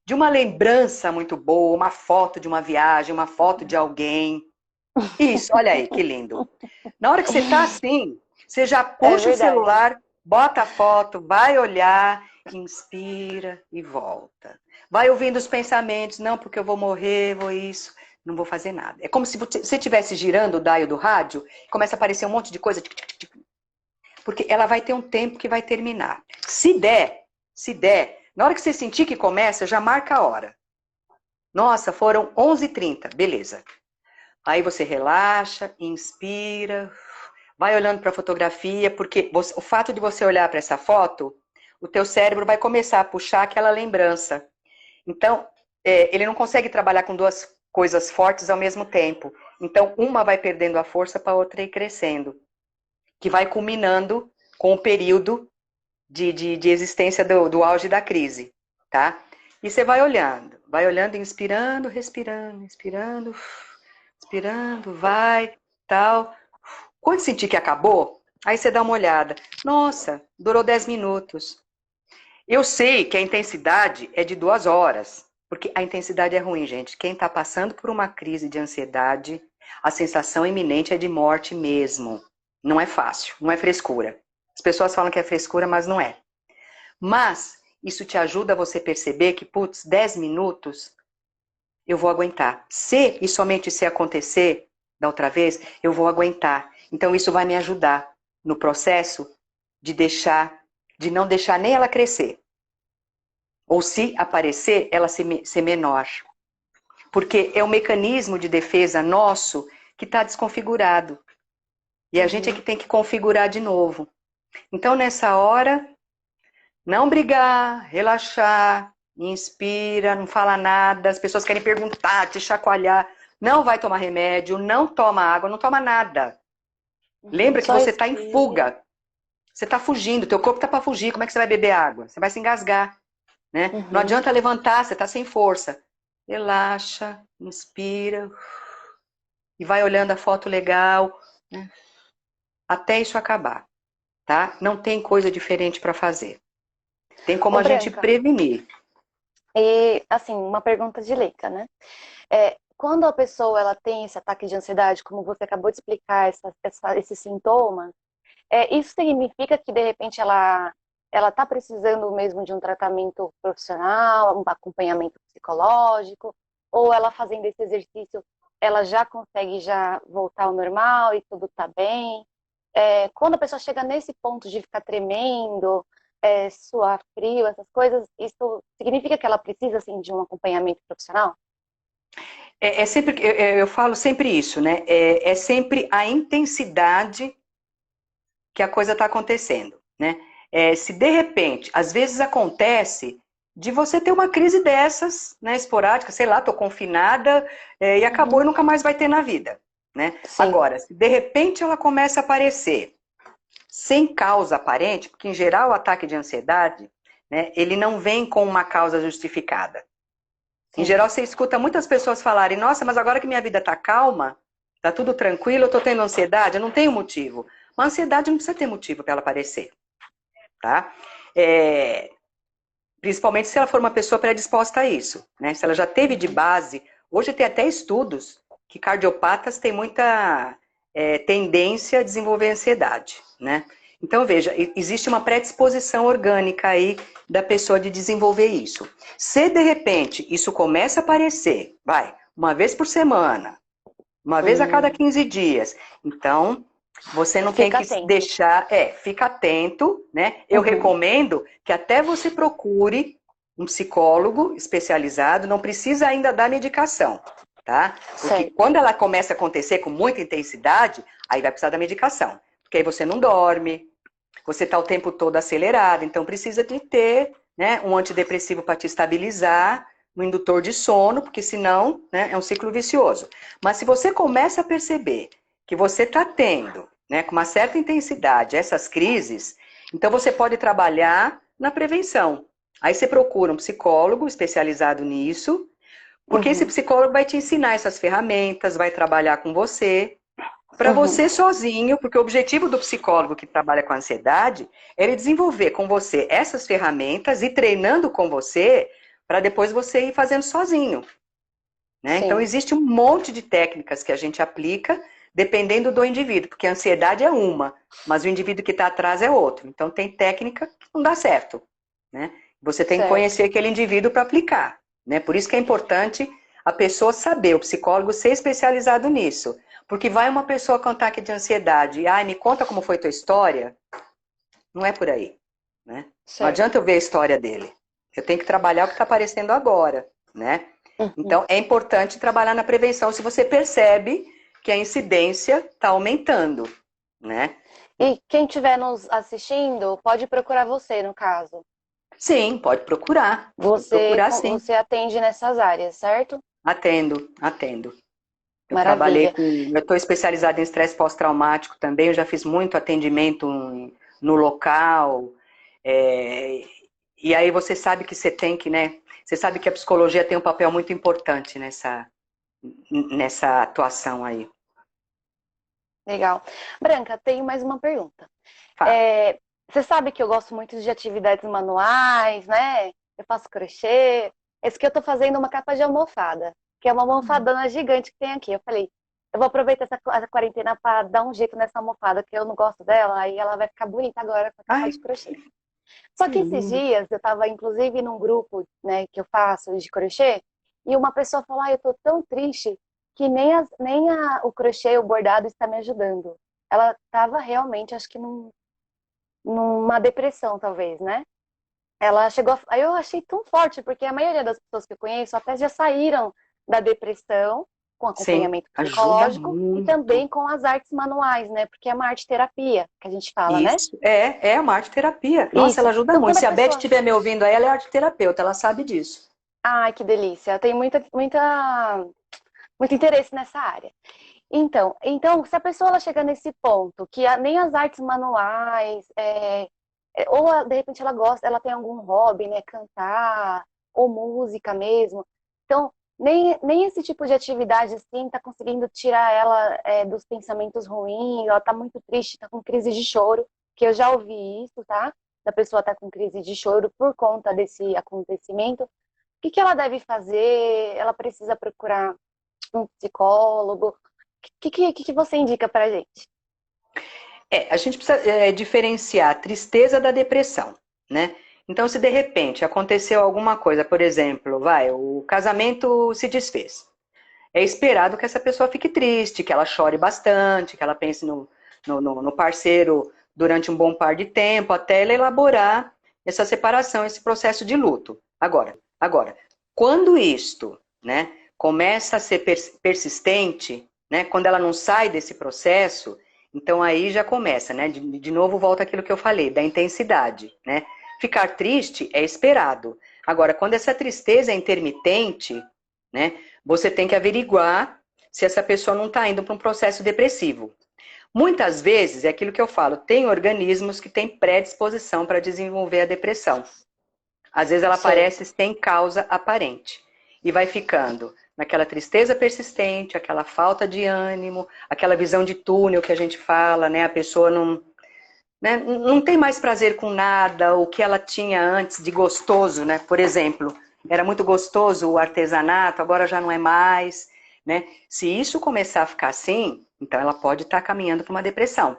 de uma lembrança muito boa, uma foto de uma viagem, uma foto de alguém. Isso, olha aí, que lindo. Na hora que você tá assim, você já puxa o verdade. celular, bota a foto, vai olhar, inspira e volta. Vai ouvindo os pensamentos, não, porque eu vou morrer, vou isso, não vou fazer nada. É como se você estivesse girando o dial do rádio, começa a aparecer um monte de coisa, porque ela vai ter um tempo que vai terminar. Se der, na hora que você sentir que começa, já marca a hora. Nossa, foram 11h30, beleza. Aí você relaxa, inspira, vai olhando para a fotografia, porque o fato de você olhar para essa foto, o teu cérebro vai começar a puxar aquela lembrança. Então, ele não consegue trabalhar com duas coisas fortes ao mesmo tempo. Então, uma vai perdendo a força para a outra ir crescendo, que vai culminando com o período de existência do auge da crise, tá? E você vai olhando, inspirando, respirando, inspirando, expirando, vai, tal. Quando sentir que acabou, aí você dá uma olhada. Nossa, durou 10 minutos. Eu sei que a intensidade é de 2 horas, porque a intensidade é ruim, gente. Quem está passando por uma crise de ansiedade, a sensação iminente é de morte mesmo. Não é fácil, não é frescura. As pessoas falam que é frescura, mas não é. Mas isso te ajuda a você perceber que, putz, 10 minutos eu vou aguentar. Se e somente se acontecer da outra vez, eu vou aguentar. Então isso vai me ajudar no processo de não deixar nem ela crescer. Ou se aparecer, ela ser menor. Porque é um mecanismo de defesa nosso que está desconfigurado. E a gente é que tem que configurar de novo. Então nessa hora, não brigar, relaxar, inspira, não fala nada, as pessoas querem perguntar, te chacoalhar, não vai tomar remédio, não toma água, não toma nada. Lembra que você está em fuga, você está fugindo, teu corpo está para fugir, como é que você vai beber água? Você vai se engasgar, né? Não adianta levantar, você está sem força. Relaxa, inspira, e vai olhando a foto legal, né? Até isso acabar, tá? Não tem coisa diferente para fazer. Tem como a gente Branca, prevenir. e assim, uma pergunta de leiga, né? Quando a pessoa ela tem esse ataque de ansiedade, como você acabou de explicar, esses sintomas, isso significa que de repente ela está precisando mesmo de um tratamento profissional, um acompanhamento psicológico, ou ela fazendo esse exercício, ela já consegue já voltar ao normal e tudo está bem? Quando a pessoa chega nesse ponto de ficar tremendo, suar frio, essas coisas, isso significa que ela precisa assim, de um acompanhamento profissional? Sempre, eu falo sempre isso, né? É sempre a intensidade que a coisa está acontecendo, né? Se de repente, às vezes acontece de você ter uma crise dessas, né, esporádica, sei lá, tô confinada e acabou e nunca mais vai ter na vida, né? Sim. Agora, se de repente ela começa a aparecer sem causa aparente, porque em geral o ataque de ansiedade, né, ele não vem com uma causa justificada. Em geral, você escuta muitas pessoas falarem, nossa, mas agora que minha vida tá calma, tá tudo tranquilo, eu tô tendo ansiedade, eu não tenho motivo. Mas a ansiedade não precisa ter motivo para ela aparecer, tá? Principalmente se ela for uma pessoa predisposta a isso, né? Se ela já teve de base, hoje tem até estudos que cardiopatas têm muita tendência a desenvolver ansiedade, né? Então, veja, existe uma predisposição orgânica aí da pessoa de desenvolver isso. Se, de repente, isso começa a aparecer, uma vez por semana, uma vez a cada 15 dias, então, você não tem que deixar... fica atento, né? Eu recomendo que até você procure um psicólogo especializado, não precisa ainda dar medicação, tá? Porque quando ela começa a acontecer com muita intensidade, aí vai precisar da medicação. Porque aí você não dorme, você está o tempo todo acelerado, então precisa de ter, né, um antidepressivo para te estabilizar, um indutor de sono, porque senão, né, é um ciclo vicioso. Mas se você começa a perceber que você está tendo, né, com uma certa intensidade essas crises, então você pode trabalhar na prevenção. Aí você procura um psicólogo especializado nisso, porque esse Uhum, psicólogo vai te ensinar essas ferramentas, vai trabalhar com você, para uhum, você sozinho, porque o objetivo do psicólogo que trabalha com ansiedade é ele desenvolver com você essas ferramentas e treinando com você para depois você ir fazendo sozinho, né? Então sim, existe um monte de técnicas que a gente aplica dependendo do indivíduo, porque a ansiedade é uma, mas o indivíduo que está atrás é outro. Então tem técnica que não dá certo, né? Você tem que certo. conhecer aquele indivíduo para aplicar, né? Por isso que é importante a pessoa saber, o psicólogo ser especializado nisso. Porque vai uma pessoa com ataque de ansiedade, ai, me conta como foi tua história, não é por aí, né? Não Certo. adianta eu ver a história dele. Eu tenho que trabalhar o que está aparecendo agora, né? Uhum. Então, é importante trabalhar na prevenção se você percebe que a incidência está aumentando, né? E quem estiver nos assistindo, pode procurar você, no caso. Sim, pode procurar. Pode Você, procurar sim. você atende nessas áreas, certo? Atendo, atendo. Eu trabalhei Maravilha. com. Eu estou especializada em estresse pós-traumático também. Eu já fiz muito atendimento no local. é, E aí você sabe que você tem que, né? Você sabe que a psicologia tem um papel muito importante nessa atuação aí. Legal. Branca, tenho mais uma pergunta. Fala. É, você sabe que eu gosto muito de atividades manuais, né? Eu faço crochê. Esse que eu tô fazendo é uma capa de almofada, que é uma almofadona gigante que tem aqui. Eu falei, eu vou aproveitar essa quarentena para dar um jeito nessa almofada, que eu não gosto dela, aí ela vai ficar bonita agora com a capa Ai, de crochê. Só que que esses lindo. dias eu estava, inclusive, num grupo, né, que eu faço de crochê, e uma pessoa falou: eu tô tão triste que o crochê, o bordado está me ajudando. Ela estava realmente, acho que numa depressão, talvez, né? Ela chegou. Aí eu achei tão forte, porque a maioria das pessoas que eu conheço até já saíram da depressão com Sim, acompanhamento ajuda psicológico e muito. também com as artes manuais, né? Porque é uma arte terapia que a gente fala, né? Isso, é uma arte terapia. Nossa, ela Isso. ajuda Então, muito. quando a Se a Beth pessoa estiver me ouvindo aí, ela é arte terapeuta, ela sabe disso. ai, que delícia. Tem muito interesse nessa área. Então, se a pessoa ela chega nesse ponto, que nem as artes manuais, de repente ela gosta, ela tem algum hobby, né? Cantar, ou música mesmo. Então, nem esse tipo de atividade assim tá conseguindo tirar ela dos pensamentos ruins, ela tá muito triste, tá com crise de choro, que eu já ouvi isso, tá? Da pessoa tá com crise de choro por conta desse acontecimento. O que ela deve fazer? Ela precisa procurar um psicólogo? O que você indica pra gente? A gente precisa diferenciar a tristeza da depressão, né? Então, se de repente aconteceu alguma coisa, por exemplo, o casamento se desfez. É esperado que essa pessoa fique triste, que ela chore bastante, que ela pense no parceiro durante um bom par de tempo, até ela elaborar essa separação, esse processo de luto. Agora, quando isto, né, começa a ser persistente, né, quando ela não sai desse processo, então aí já começa, né, de novo volta aquilo que eu falei, da intensidade, né? Ficar triste é esperado. Agora, quando essa tristeza é intermitente, né, você tem que averiguar se essa pessoa não está indo para um processo depressivo. Muitas vezes, é aquilo que eu falo, tem organismos que têm predisposição para desenvolver a depressão. Às vezes ela aparece Certo. sem causa aparente e vai ficando naquela tristeza persistente, aquela falta de ânimo, aquela visão de túnel que a gente fala, né? A pessoa não, né, não tem mais prazer com nada, o que ela tinha antes de gostoso, né? Por exemplo, era muito gostoso o artesanato, agora já não é mais, né? Se isso começar a ficar assim, então ela pode estar caminhando para uma depressão.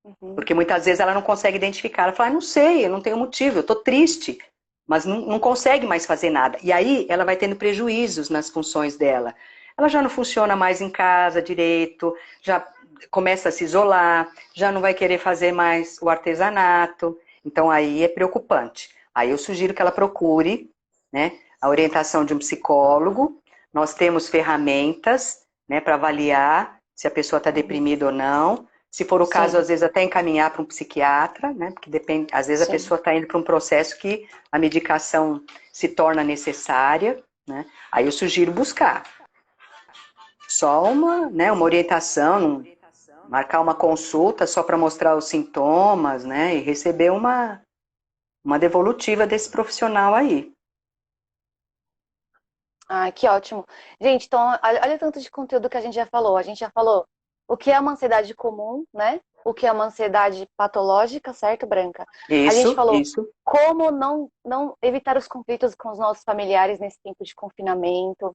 Uhum. Porque muitas vezes ela não consegue identificar. Ela fala, não sei, eu não tenho motivo, eu estou triste. Mas não consegue mais fazer nada. E aí ela vai tendo prejuízos nas funções dela. Ela já não funciona mais em casa direito, já começa a se isolar, já não vai querer fazer mais o artesanato. Então aí é preocupante. Aí eu sugiro que ela procure, né, a orientação de um psicólogo. Nós temos ferramentas, né, para avaliar se a pessoa está Uhum. deprimida ou não. Se for o caso, Sim, às vezes até encaminhar para um psiquiatra, né? Porque depende, às vezes a sim. pessoa está indo para um processo que a medicação se torna necessária, né? Aí eu sugiro buscar só uma orientação, marcar uma consulta só para mostrar os sintomas, né? E receber uma uma devolutiva desse profissional aí. Ah, que ótimo. Gente, então, olha o tanto de conteúdo que a gente já falou. A gente já falou o que é uma ansiedade comum, né? O que é uma ansiedade patológica, certo, Branca? A gente falou Isso. como não evitar os conflitos com os nossos familiares nesse tempo de confinamento.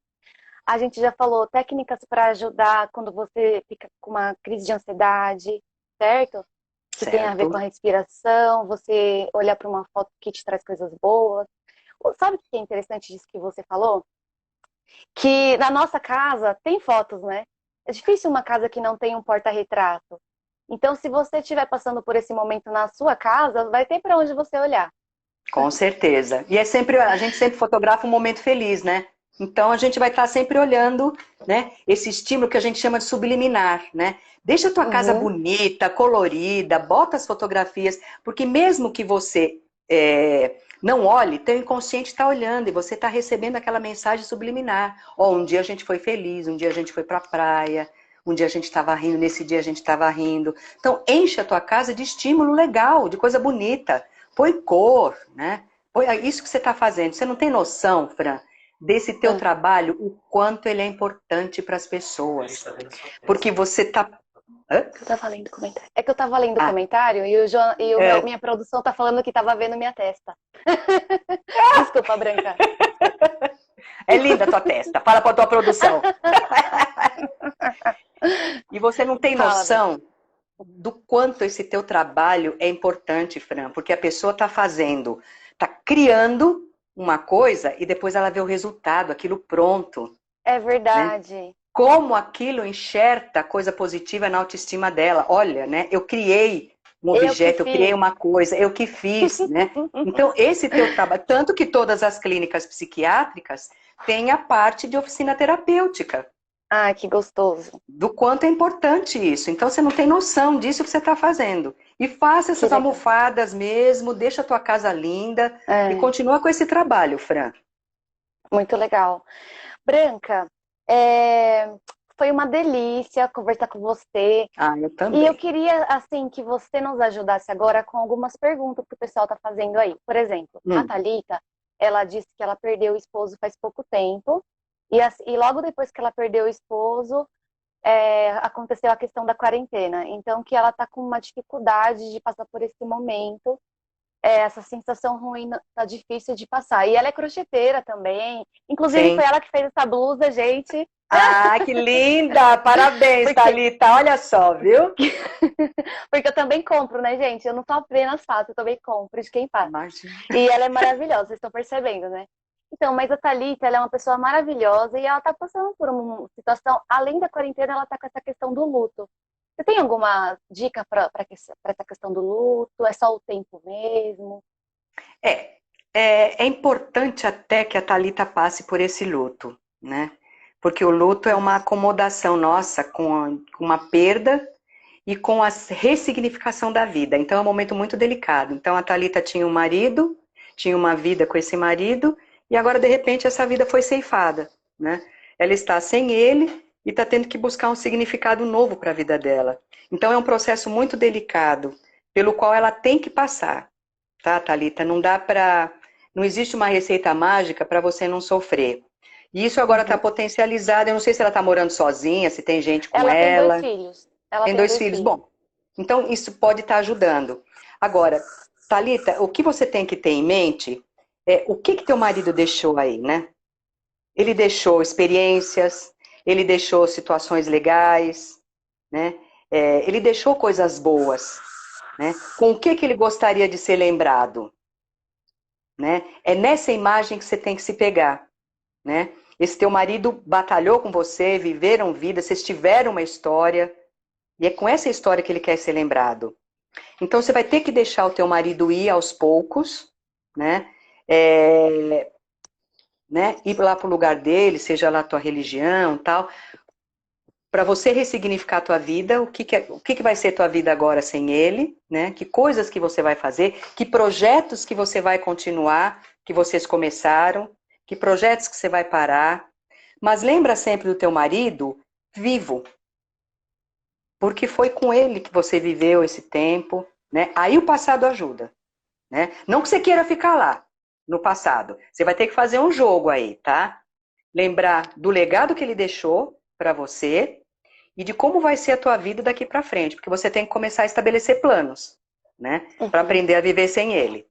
A gente já falou técnicas para ajudar quando você fica com uma crise de ansiedade, certo? Que tem a ver com a Certo. respiração, você olhar para uma foto que te traz coisas boas. Sabe o que é interessante disso que você falou? Que na nossa casa tem fotos, né? É difícil uma casa que não tem um porta-retrato. Então, se você estiver passando por esse momento na sua casa, vai ter para onde você olhar. Com certeza. E é sempre, a gente sempre fotografa um momento feliz, né? Então a gente vai estar sempre olhando, né, esse estímulo que a gente chama de subliminar, né? Deixa a tua casa Uhum. bonita, colorida, bota as fotografias, porque mesmo que você não olhe, teu inconsciente está olhando e você está recebendo aquela mensagem subliminar. Ó, um dia a gente foi feliz, um dia a gente foi para a praia, um dia a gente estava rindo, nesse dia a gente estava rindo. Então enche a tua casa de estímulo legal, de coisa bonita. Põe cor, né? Põe isso que você está fazendo. Você não tem noção, Fran, desse teu Ah, trabalho, o quanto ele é importante para as pessoas. Porque você está... eu tava lendo o comentário. É que eu tava lendo o Ah, comentário e, é. minha produção tá falando que tava vendo minha testa. Desculpa, Branca. É linda a tua testa. Fala para a tua produção. E você não tem Fala, Branca. noção do quanto esse teu trabalho é importante, Fran, porque a pessoa está fazendo, está criando uma coisa e depois ela vê o resultado, aquilo pronto, É né? verdade. Como aquilo enxerta coisa positiva na autoestima dela. Olha, né? Eu criei um Eu que objeto, eu criei fiz. uma coisa, eu que fiz, né? Então, esse teu trabalho, tanto que todas as clínicas psiquiátricas têm a parte de oficina terapêutica, Ah, que gostoso. do quanto é importante isso. Então, você não tem noção disso que você está fazendo. E faça Que essas legal. almofadas mesmo, deixa a tua casa linda e É, continua com esse trabalho, Fran. muito legal. Branca, é, foi uma delícia conversar com você. Ah, eu E eu também. queria, assim, que você nos ajudasse agora com algumas perguntas que o pessoal está fazendo aí. Por exemplo, a Hum, Thalita, ela disse que ela perdeu o esposo faz pouco tempo. E logo depois que ela perdeu o esposo, aconteceu a questão da quarentena. Então, que ela está com uma dificuldade de passar por esse momento. Essa sensação ruim tá difícil de passar. E ela é crocheteira também. Inclusive, foi sim. ela que fez essa blusa, gente. Ah, que linda! Parabéns, Porque Thalita. Olha só, viu? Porque eu também compro, né, gente? Eu não só apenas faço, eu também compro de quem faz. Imagina. E ela é maravilhosa, vocês estão percebendo, né? Então, mas a Thalita, ela é uma pessoa maravilhosa e ela tá passando por uma situação, além da quarentena, ela tá com essa questão do luto. Você tem alguma dica para essa questão do luto? É só o tempo mesmo? É, é importante até que a Thalita passe por esse luto, né? Porque o luto é uma Isso. acomodação nossa com uma perda e com a ressignificação da vida. Então é um momento muito delicado. Então a Thalita tinha um marido, tinha uma vida com esse marido, e agora de repente essa vida foi ceifada, né? Ela está sem ele e está tendo que buscar um significado novo para a vida dela. Então é um processo muito delicado, pelo qual ela tem que passar, tá, Thalita? Não dá para, não existe uma receita mágica para você não sofrer. E isso agora está Uhum. potencializado. Eu não sei se ela está morando sozinha, se tem gente com Ela tem dois ela. filhos. Ela Tem tem dois dois filhos. filhos. Bom, então isso pode estar ajudando. Agora, Thalita, o que você tem que ter em mente é o que teu marido deixou aí, né? Ele deixou experiências, ele deixou situações legais, né? Ele deixou coisas boas, né? Com o que ele gostaria de ser lembrado, né? É nessa imagem que você tem que se pegar, né? Esse teu marido batalhou com você, viveram vida, vocês tiveram uma história, e é com essa história que ele quer ser lembrado. Então você vai ter que deixar o teu marido ir aos poucos, né? É, né? Ir lá para o lugar dele, seja lá a tua religião, tal, para você ressignificar a tua vida, o que vai ser tua vida agora sem ele, né? Que coisas que você vai fazer, que projetos que você vai continuar, que vocês começaram, que projetos que você vai parar. Mas lembra sempre do teu marido vivo, porque foi com ele que você viveu esse tempo, né? Aí o passado ajuda. né? Não que você queira ficar lá, no passado. Você vai ter que fazer um jogo aí, tá? Lembrar do legado que ele deixou para você e de como vai ser a tua vida daqui para frente, porque você tem que começar a estabelecer planos, né? Para Uhum. aprender a viver sem ele.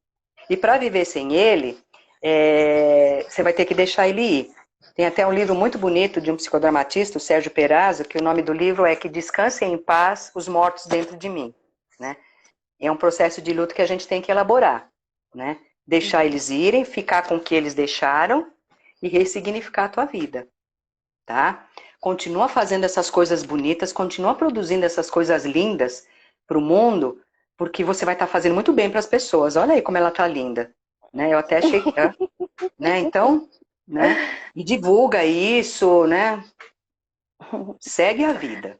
E para viver sem ele, você vai ter que deixar ele ir. Tem até um livro muito bonito de um psicodramatista, o Sérgio Perazzo, que o nome do livro é Que Descansem em Paz os Mortos Dentro de Mim, né? É um processo de luto que a gente tem que elaborar, né? Deixar eles irem, ficar com o que eles deixaram e ressignificar a tua vida, tá? Continua fazendo essas coisas bonitas, continua produzindo essas coisas lindas para o mundo, porque você vai estar fazendo muito bem para as pessoas. Olha aí como ela tá linda, né? Eu até achei que, né? Então, né? E divulga isso, né? Segue a vida.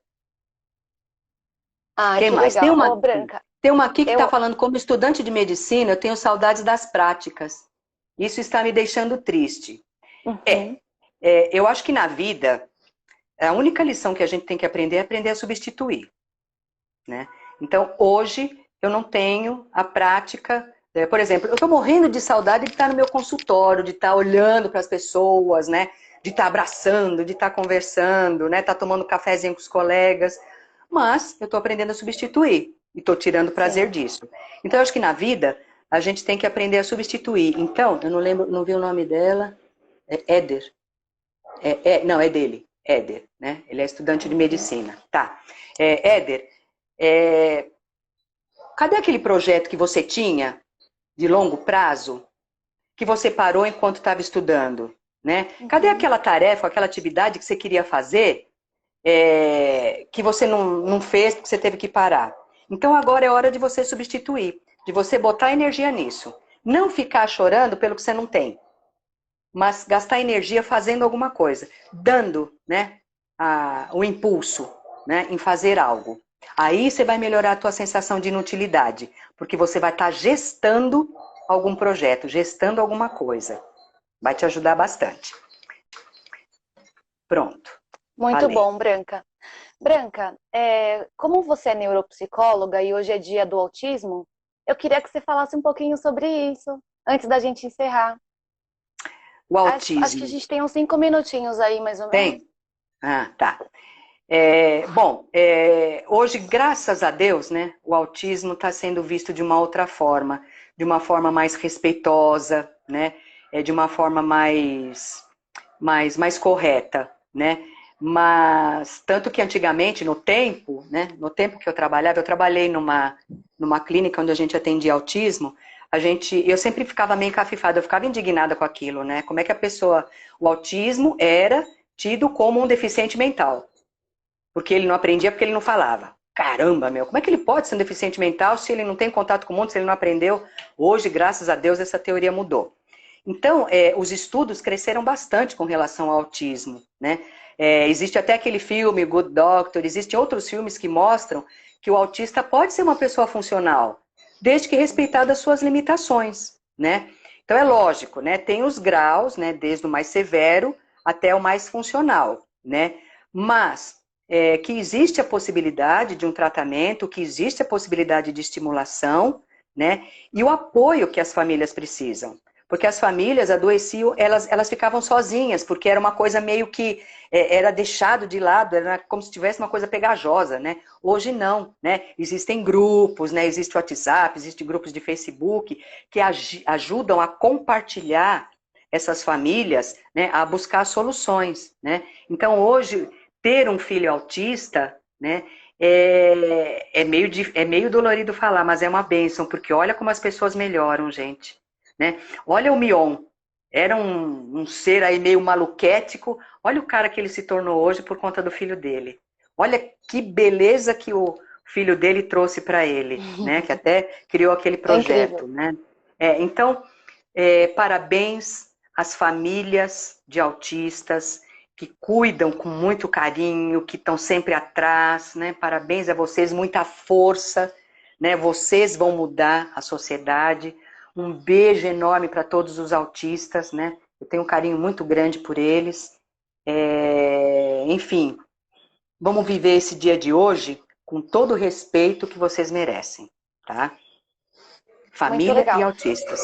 Ah, Quem que mais? legal. Ô, Branca, Tem uma aqui que está eu... falando, como estudante de medicina, eu tenho saudades das práticas. Isso está me deixando triste. Uhum. Eu acho que na vida, a única lição que a gente tem que aprender é aprender a substituir, né? Então, hoje, eu não tenho a prática. Por exemplo, eu estou morrendo de saudade de estar no meu consultório, de estar olhando para as pessoas, né? De estar abraçando, de estar conversando, né? Estar tomando um cafezinho com os colegas. Mas eu estou aprendendo a substituir e estou tirando prazer Sim. disso. Então, eu acho que na vida a gente tem que aprender a substituir. Então, eu não lembro, não vi o nome dela. É Éder. Não, é dele. Éder, né? Ele é estudante de Uhum. medicina. Tá. Éder, é, cadê aquele projeto que você tinha de longo prazo, que você parou enquanto estava estudando, né? Cadê Uhum. aquela tarefa, aquela atividade que você queria fazer, que você não fez porque você teve que parar? Então agora é hora de você substituir, de você botar energia nisso. Não ficar chorando pelo que você não tem, mas gastar energia fazendo alguma coisa, dando, né, o impulso, né, em fazer algo. Aí você vai melhorar a tua sensação de inutilidade, porque você vai estar gestando algum projeto, gestando alguma coisa. Vai te ajudar bastante. Pronto, Muito falei. bom, Branca. Branca, como você é neuropsicóloga e hoje é dia do autismo, eu queria que você falasse um pouquinho sobre isso, antes da gente encerrar. O Acho que a autismo gente tem uns 5 minutinhos aí, mais ou menos. tem? Ah, tá. Bom, hoje, graças a Deus, né, o autismo está sendo visto de uma forma mais respeitosa, né, de uma forma mais correta, né? Mas tanto que antigamente, no tempo, né, no tempo que eu trabalhei numa clínica onde a gente atendia autismo. Eu sempre ficava meio encafifada, eu ficava indignada com aquilo, né? Como é que o autismo era tido como um deficiente mental? Porque ele não aprendia, porque ele não falava. Caramba, meu, como é que ele pode ser um deficiente mental se ele não tem contato com o mundo, se ele não aprendeu? Hoje, graças a Deus, essa teoria mudou. Então, os estudos cresceram bastante com relação ao autismo, né? Existe até aquele filme, Good Doctor, existem outros filmes que mostram que o autista pode ser uma pessoa funcional, desde que respeitar as suas limitações, né? Então, é lógico, né? Tem os graus, né? Desde o mais severo até o mais funcional, né? Mas que existe a possibilidade de um tratamento, que existe a possibilidade de estimulação, né? E o apoio que as famílias precisam. Porque as famílias adoeciam, elas ficavam sozinhas, porque era uma coisa meio que era deixado de lado, era como se tivesse uma coisa pegajosa, né? Hoje não, né? Existem grupos, né? Existe o WhatsApp, existem grupos de Facebook que ajudam a compartilhar essas famílias, né? A buscar soluções, né? Então hoje ter um filho autista, né? É meio dolorido falar, mas é uma bênção, porque olha como as pessoas melhoram, gente. Né? Olha o Mion, era um ser aí meio maluquético, olha o cara que ele se tornou hoje por conta do filho dele. Olha que beleza que o filho dele trouxe para ele, né? Que até criou aquele É incrível. projeto, né? Então, parabéns às famílias de autistas que cuidam com muito carinho, que estão sempre atrás, né? Parabéns a vocês, muita força, né? Vocês vão mudar a sociedade. Um beijo enorme para todos os autistas, né? Eu tenho um carinho muito grande por eles. Enfim, vamos viver esse dia de hoje com todo o respeito que vocês merecem, tá? Muito família e legal. autistas.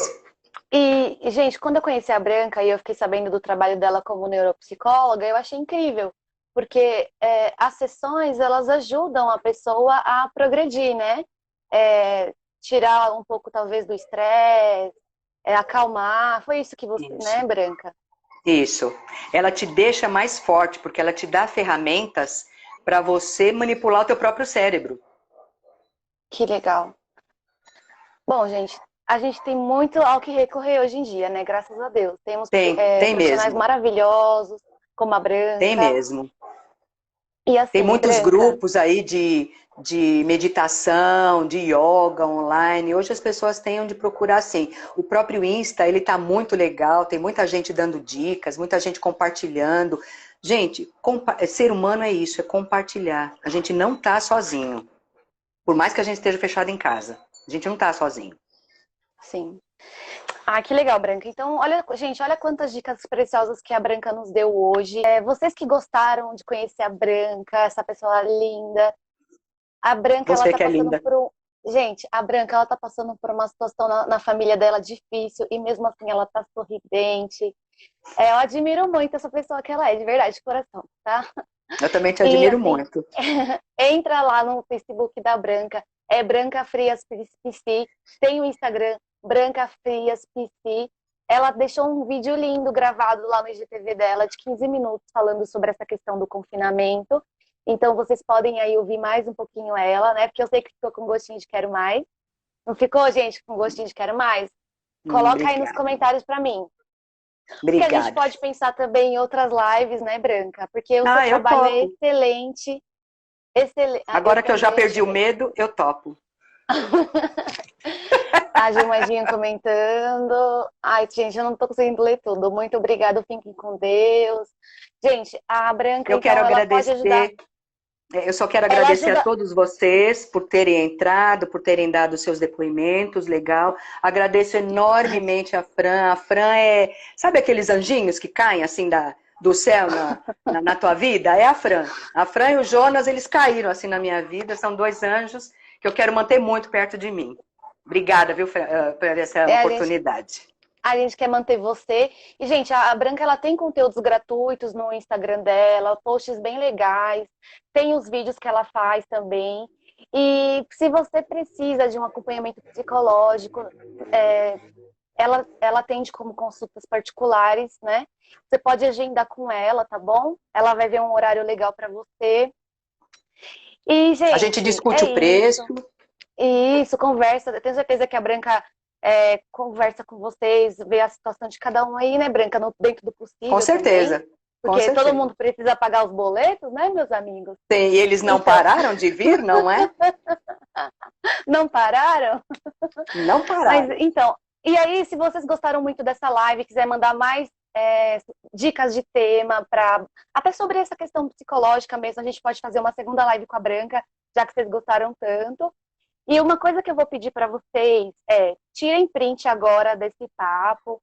Gente, quando eu conheci a Branca e eu fiquei sabendo do trabalho dela como neuropsicóloga, eu achei incrível, porque as sessões, elas ajudam a pessoa a progredir, né? Tirar um pouco, talvez, do estresse, acalmar. Foi isso que você, Isso. né, Branca? Isso. Ela te deixa mais forte, porque ela te dá ferramentas para você manipular o teu próprio cérebro. Que legal. Bom, gente, a gente tem muito ao que recorrer hoje em dia, né? Graças a Deus. Temos Tem profissionais mesmo. maravilhosos, como a Tem Branca. mesmo. E Tem assim, muitos Branca, grupos aí de meditação, de yoga online. Hoje as pessoas têm onde procurar, assim. O próprio Insta, ele tá muito legal, tem muita gente dando dicas, muita gente compartilhando. Gente, ser humano é isso, é compartilhar. A gente não tá sozinho. Por mais que a gente esteja fechado em casa. A gente não tá sozinho. sim. Ah, que legal, Branca. Então, olha, gente, olha quantas dicas preciosas que a Branca nos deu hoje. Vocês que gostaram de conhecer a Branca, essa pessoa linda. A Branca, ela Você tá que é passando linda. por um. Gente, a Branca, ela tá passando por uma situação na família dela difícil e mesmo assim ela tá sorridente. Eu admiro muito essa pessoa que ela é, de verdade, de coração, tá? Eu também te E admiro assim, muito. entra lá no Facebook da Branca, é Branca Frias PC, tem o Instagram Branca Frias PC. Ela deixou um vídeo lindo gravado lá no IGTV dela, de 15 minutos, falando sobre essa questão do confinamento. Então vocês podem aí ouvir mais um pouquinho ela, né? Porque eu sei que ficou com gostinho de quero mais. Não ficou, gente, com gostinho de quero mais? Coloca aí nos Obrigada. comentários para mim. Porque a gente Obrigada. pode pensar também em outras lives, né, Branca? Porque o seu Eu trabalho é topo. excelente. Agora Eu que eu já também perdi o achei. medo, eu topo. A Gilmadinha comentando. Ai, gente, eu não tô conseguindo ler tudo. Muito obrigada, fiquem com Deus. Gente, a Branca, Eu quero então, ela pode ajudar. agradecer. Eu só quero Ela agradecer a ajuda. todos vocês por terem entrado, por terem dado seus depoimentos, legal. Agradeço enormemente a Fran. A Fran é, sabe aqueles anjinhos que caem assim do céu na tua vida? É a Fran. A Fran e o Jonas, eles caíram assim na minha vida. São dois anjos que eu quero manter muito perto de mim. Obrigada, viu, Fran, por essa A gente, oportunidade. a gente quer manter você. E, gente, a Branca, ela tem conteúdos gratuitos no Instagram dela, posts bem legais. Tem os vídeos que ela faz também. E se você precisa de um acompanhamento psicológico, é, ela atende como consultas particulares, né? Você pode agendar com ela, tá bom? Ela vai ver um horário legal para você. E, A gente gente, discute é o preço, isso. Isso, conversa. Eu tenho certeza que a Branca conversa com vocês, vê a situação de cada um aí, né, Branca? Dentro do com possível também. certeza. Com Porque todo certeza. mundo precisa pagar os boletos, né, meus amigos? Sim, e eles não Então, pararam de vir, não é? não pararam? Não Mas, pararam. então, e aí, se vocês gostaram muito dessa live, quiser mandar mais dicas de tema, até sobre essa questão psicológica mesmo, a gente pode fazer uma segunda live com a Branca, já que vocês gostaram tanto. E uma coisa que eu vou pedir para vocês tirem print agora desse papo,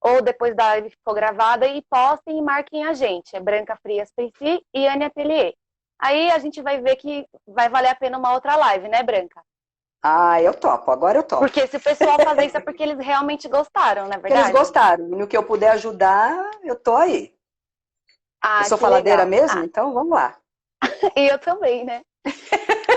ou depois da live que for gravada, e postem e marquem a gente. É Branca Frias PC e Anne Atelier. Aí a gente vai ver que vai valer a pena uma outra live, né, Branca? Eu topo, agora eu topo. Porque se o pessoal fazer isso é porque eles realmente gostaram, não é Porque eles verdade? gostaram. No que eu puder ajudar, eu tô aí. Eu Ah, sou que faladeira legal. mesmo, Ah, então vamos lá. e eu também, né?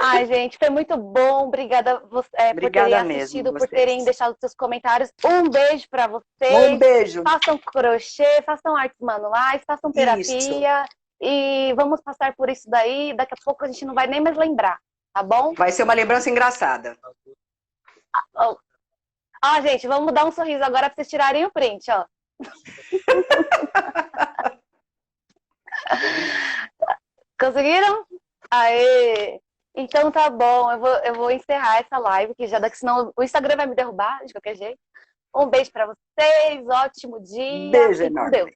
Ai, gente, foi muito bom. Obrigada por terem Obrigada mesmo, assistido, por terem vocês. deixado seus comentários. Um beijo para Um vocês. beijo. Façam crochê, façam artes manuais, façam Isso. terapia. E vamos passar por isso daí. Daqui a pouco a gente não vai nem mais lembrar, tá bom? Vai ser uma lembrança engraçada. Ó, gente, vamos dar um sorriso agora para vocês tirarem o print, ó. Conseguiram? Aê! Então tá bom, eu vou encerrar essa live, que já daqui, senão o Instagram vai me derrubar de qualquer jeito. Um beijo para vocês, ótimo dia, Beijo fiquem com enorme. Deus.